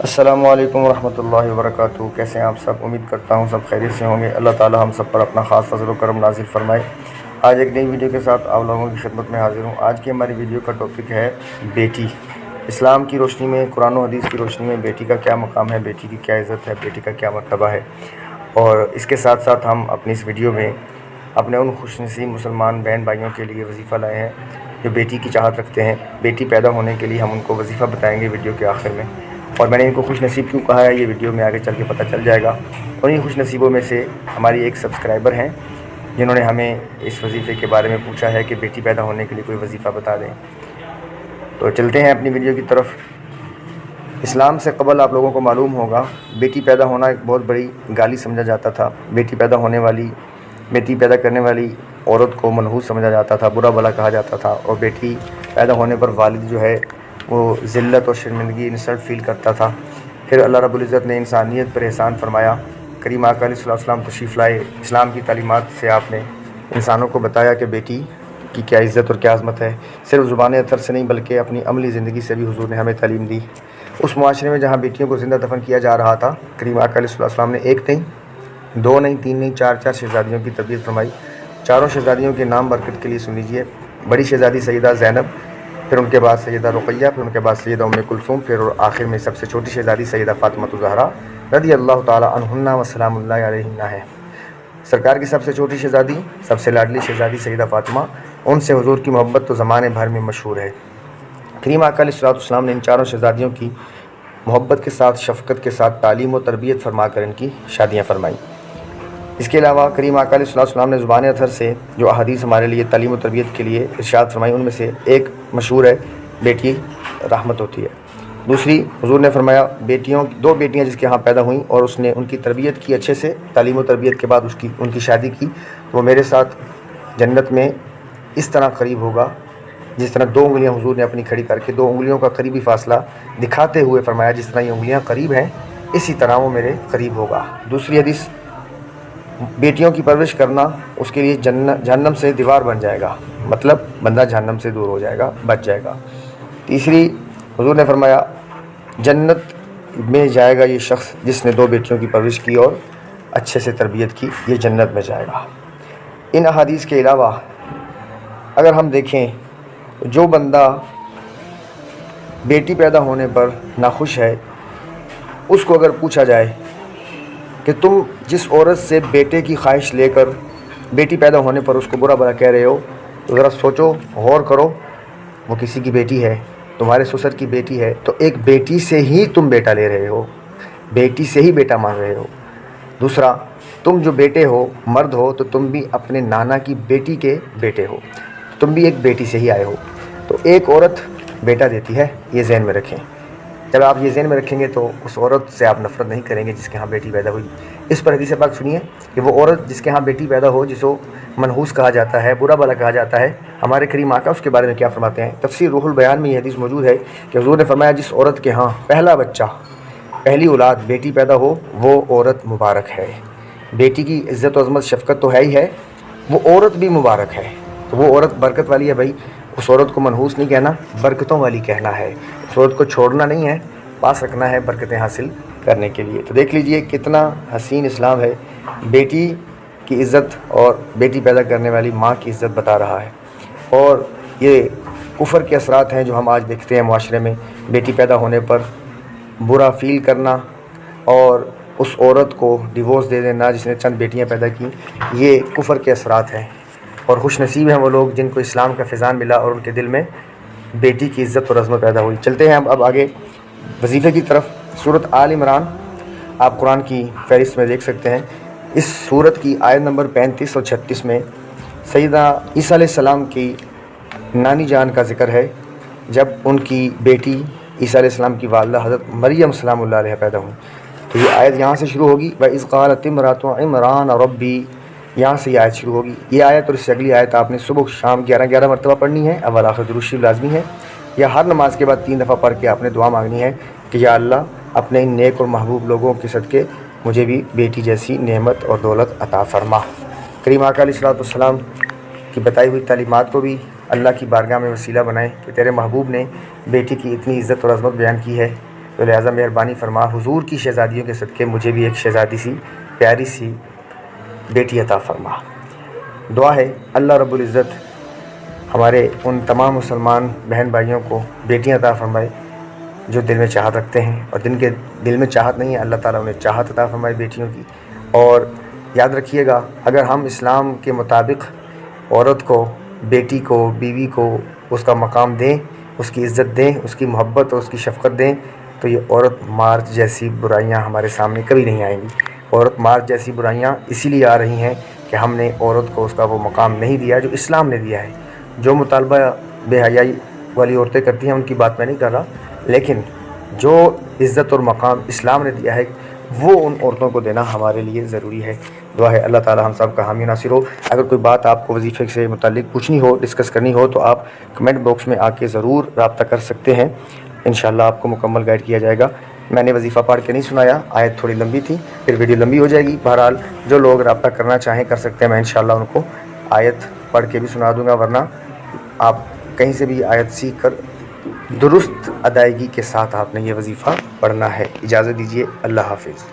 السلام علیکم ورحمۃ اللہ وبرکاتہ۔ کیسے ہیں آپ سب؟ امید کرتا ہوں سب خیریت سے ہوں گے۔ اللہ تعالی ہم سب پر اپنا خاص فضل و کرم نازل فرمائے۔ آج ایک نئی ویڈیو کے ساتھ آپ لوگوں کی خدمت میں حاضر ہوں۔ آج کی ہماری ویڈیو کا ٹاپک ہے بیٹی۔ اسلام کی روشنی میں، قرآن و حدیث کی روشنی میں بیٹی کا کیا مقام ہے، بیٹی کی کیا عزت ہے، بیٹی کا کیا مرتبہ ہے، اور اس کے ساتھ ساتھ ہم اپنی اس ویڈیو میں اپنے ان خوش نصیب مسلمان بہن بھائیوں کے لیے وظیفہ لائے ہیں جو بیٹی کی چاہت رکھتے ہیں۔ بیٹی پیدا ہونے کے لیے ہم ان کو وظیفہ بتائیں گے ویڈیو کے آخر میں، اور میں نے ان کو خوش نصیب کیوں کہا ہے یہ ویڈیو میں آگے چل کے پتہ چل جائے گا۔ انہی خوش نصیبوں میں سے ہماری ایک سبسکرائبر ہیں جنہوں نے ہمیں اس وظیفے کے بارے میں پوچھا ہے کہ بیٹی پیدا ہونے کے لیے کوئی وظیفہ بتا دیں۔ تو چلتے ہیں اپنی ویڈیو کی طرف۔ اسلام سے قبل آپ لوگوں کو معلوم ہوگا بیٹی پیدا ہونا ایک بہت بڑی گالی سمجھا جاتا تھا۔ بیٹی پیدا کرنے والی عورت کو منحوس سمجھا جاتا تھا، برا بھلا کہا جاتا تھا، اور بیٹی پیدا ہونے پر والد جو ہے وہ ذلت اور شرمندگی انسلٹ فیل کرتا تھا۔ پھر اللہ رب العزت نے انسانیت پر احسان فرمایا، کریم آقا علیہ السلام تشریف لائے، اسلام کی تعلیمات سے آپ نے انسانوں کو بتایا کہ بیٹی کی کیا عزت اور کیا عظمت ہے۔ صرف زبان اطہر سے نہیں بلکہ اپنی عملی زندگی سے بھی حضور نے ہمیں تعلیم دی۔ اس معاشرے میں جہاں بیٹیوں کو زندہ دفن کیا جا رہا تھا، کریم آقا علیہ السلام نے ایک نہیں، دو نہیں، تین نہیں، چار شہزادیوں کی تربیت فرمائی۔ چاروں شہزادیوں کے نام برکت کے لیے سن لیجئے۔ بڑی شہزادی سیدہ زینب، پھر ان کے بعد سیدہ رقیہ، پھر ان کے بعد سیدہ ام کلثوم، پھر آخر میں سب سے چھوٹی شہزادی سیدہ فاطمہ الزہرا رضی اللہ تعالی عنہن و سلام اللہ علیہن ہے۔ سرکار کی سب سے چھوٹی شہزادی، سب سے لاڈلی شہزادی سیدہ فاطمہ، ان سے حضور کی محبت تو زمانے بھر میں مشہور ہے۔ کریم آقا علیہ السلام نے ان چاروں شہزادیوں کی محبت کے ساتھ، شفقت کے ساتھ تعلیم و تربیت فرما کر ان کی شادیاں فرمائیں۔ اس کے علاوہ کریم آقا علیہ السلام نے زبان اطہر سے جو احادیث ہمارے لیے تعلیم و تربیت کے لیے ارشاد فرمائی، ان میں سے ایک مشہور ہے، بیٹی رحمت ہوتی ہے۔ دوسری، حضور نے فرمایا دو بیٹیاں جس کے ہاں پیدا ہوئیں اور اس نے ان کی تربیت کی اچھے سے، تعلیم و تربیت کے بعد ان کی شادی کی، وہ میرے ساتھ جنت میں اس طرح قریب ہوگا جس طرح دو انگلیاں حضور نے اپنی کھڑی کر کے دو انگلیوں کا قریبی فاصلہ دکھاتے ہوئے فرمایا، جس طرح یہ انگلیاں قریب ہیں اسی طرح وہ میرے قریب ہوگا۔ دوسری حدیث، بیٹیوں کی پرورش کرنا اس کے لیے جہنم سے دیوار بن جائے گا، مطلب بندہ جہنم سے دور ہو جائے گا، بچ جائے گا۔ تیسری، حضور نے فرمایا جنت میں جائے گا یہ شخص جس نے دو بیٹیوں کی پرورش کی اور اچھے سے تربیت کی، یہ جنت میں جائے گا۔ ان احادیث کے علاوہ اگر ہم دیکھیں جو بندہ بیٹی پیدا ہونے پر ناخوش ہے، اس کو اگر پوچھا جائے کہ تم جس عورت سے بیٹے کی خواہش لے کر بیٹی پیدا ہونے پر اس کو برا بھلا کہہ رہے ہو، تو ذرا سوچو، غور کرو، وہ کسی کی بیٹی ہے، تمہارے سسر کی بیٹی ہے، تو ایک بیٹی سے ہی تم بیٹا لے رہے ہو، بیٹی سے ہی بیٹا مان رہے ہو۔ دوسرا، تم جو بیٹے ہو، مرد ہو، تو تم بھی اپنے نانا کی بیٹی کے بیٹے ہو، تم بھی ایک بیٹی سے ہی آئے ہو، تو ایک عورت بیٹا دیتی ہے، یہ ذہن میں رکھیں۔ جب آپ یہ ذہن میں رکھیں گے تو اس عورت سے آپ نفرت نہیں کریں گے جس کے ہاں بیٹی پیدا ہوئی۔ اس پر حدیث پاک سنیے کہ وہ عورت جس کے ہاں بیٹی پیدا ہو، جس کو منحوس کہا جاتا ہے، برا بھلا کہا جاتا ہے، ہمارے کریم آقا اس کے بارے میں کیا فرماتے ہیں؟ تفسیر روح البیان میں یہ حدیث موجود ہے کہ حضور نے فرمایا جس عورت کے ہاں پہلا بچہ، پہلی اولاد بیٹی پیدا ہو، وہ عورت مبارک ہے۔ بیٹی کی عزت و عظمت شفقت تو ہے ہی ہے، وہ عورت بھی مبارک ہے، تو وہ عورت برکت والی ہے۔ بھائی اس عورت کو منحوس نہیں کہنا، برکتوں والی کہنا ہے۔ اس عورت کو چھوڑنا نہیں ہے، پاس رکھنا ہے برکتیں حاصل کرنے کے لیے۔ تو دیکھ لیجئے کتنا حسین اسلام ہے، بیٹی کی عزت اور بیٹی پیدا کرنے والی ماں کی عزت بتا رہا ہے۔ اور یہ کفر کے اثرات ہیں جو ہم آج دیکھتے ہیں معاشرے میں، بیٹی پیدا ہونے پر برا فیل کرنا اور اس عورت کو ڈیورس دے دینا جس نے چند بیٹیاں پیدا کی، یہ کفر کے اثرات ہیں۔ اور خوش نصیب ہیں وہ لوگ جن کو اسلام کا فیضان ملا اور ان کے دل میں بیٹی کی عزت اور عظمت پیدا ہوئی۔ چلتے ہیں اب آگے وظیفے کی طرف۔ سورۃ آل عمران آپ قرآن کی فہرست میں دیکھ سکتے ہیں، اس سورت کی آیت نمبر 35 اور 36 میں سیدہ عیسیٰ علیہ السلام کی نانی جان کا ذکر ہے، جب ان کی بیٹی عیسیٰ علیہ السلام کی والدہ حضرت مریم سلام اللہ علیہ پیدا ہوئی، تو یہ آیت یہاں سے شروع ہوگی، وَإِذْ قَالَتِ امْرَأَتُ عِمْرَانَ رَبِّي، یہاں سے یہ آیت شروع ہوگی۔ یہ آیت اور اس سے اگلی آیت آپ نے صبح شام 11 مرتبہ پڑھنی ہے، اول آخر درود شریف لازمی ہے، یا ہر نماز کے بعد 3 دفعہ پڑھ کے آپ نے دعا مانگنی ہے کہ یا اللہ اپنے ان نیک اور محبوب لوگوں کے صدقے مجھے بھی بیٹی جیسی نعمت اور دولت عطا فرما۔ کریم آقا علیہ السلام کی بتائی ہوئی تعلیمات کو بھی اللہ کی بارگاہ میں وسیلہ بنائیں کہ تیرے محبوب نے بیٹی کی اتنی عزت اور عظمت بیان کی ہے، تو لہٰذا مہربانی فرما حضور کی شہزادیوں کے صدقے مجھے بھی ایک شہزادی سی پیاری سی بیٹی عطا فرما۔ دعا ہے اللہ رب العزت ہمارے ان تمام مسلمان بہن بھائیوں کو بیٹیاں عطا فرمائے جو دل میں چاہت رکھتے ہیں، اور جن کے دل میں چاہت نہیں ہے اللہ تعالیٰ انہیں چاہت عطا فرمائے بیٹیوں کی۔ اور یاد رکھیے گا، اگر ہم اسلام کے مطابق عورت کو، بیٹی کو، بیوی کو اس کا مقام دیں، اس کی عزت دیں، اس کی محبت اور اس کی شفقت دیں، تو یہ عورت مارچ جیسی برائیاں ہمارے سامنے کبھی نہیں آئیں گی۔ عورت مارچ جیسی برائیاں اسی لیے آ رہی ہیں کہ ہم نے عورت کو اس کا وہ مقام نہیں دیا جو اسلام نے دیا ہے۔ جو مطالبہ بے حیائی والی عورتیں کرتی ہیں ان کی بات میں نہیں کر رہا، لیکن جو عزت اور مقام اسلام نے دیا ہے وہ ان عورتوں کو دینا ہمارے لیے ضروری ہے۔ دعا ہے اللہ تعالی ہم سب کا حامی ناصر ہو۔ اگر کوئی بات آپ کو وظیفے سے متعلق پوچھنی ہو، ڈسکس کرنی ہو، تو آپ کمنٹ باکس میں آ کے ضرور رابطہ کر سکتے ہیں، انشاءاللہ آپ کو مکمل گائیڈ کیا جائے گا۔ میں نے وظیفہ پڑھ کے نہیں سنایا، آیت تھوڑی لمبی تھی، پھر ویڈیو لمبی ہو جائے گی۔ بہرحال جو لوگ رابطہ کرنا چاہیں کر سکتے ہیں، میں انشاءاللہ ان کو آیت پڑھ کے بھی سنا دوں گا، ورنہ آپ کہیں سے بھی آیت سیکھ کر درست ادائیگی کے ساتھ آپ نے یہ وظیفہ پڑھنا ہے۔ اجازت دیجیے، اللہ حافظ۔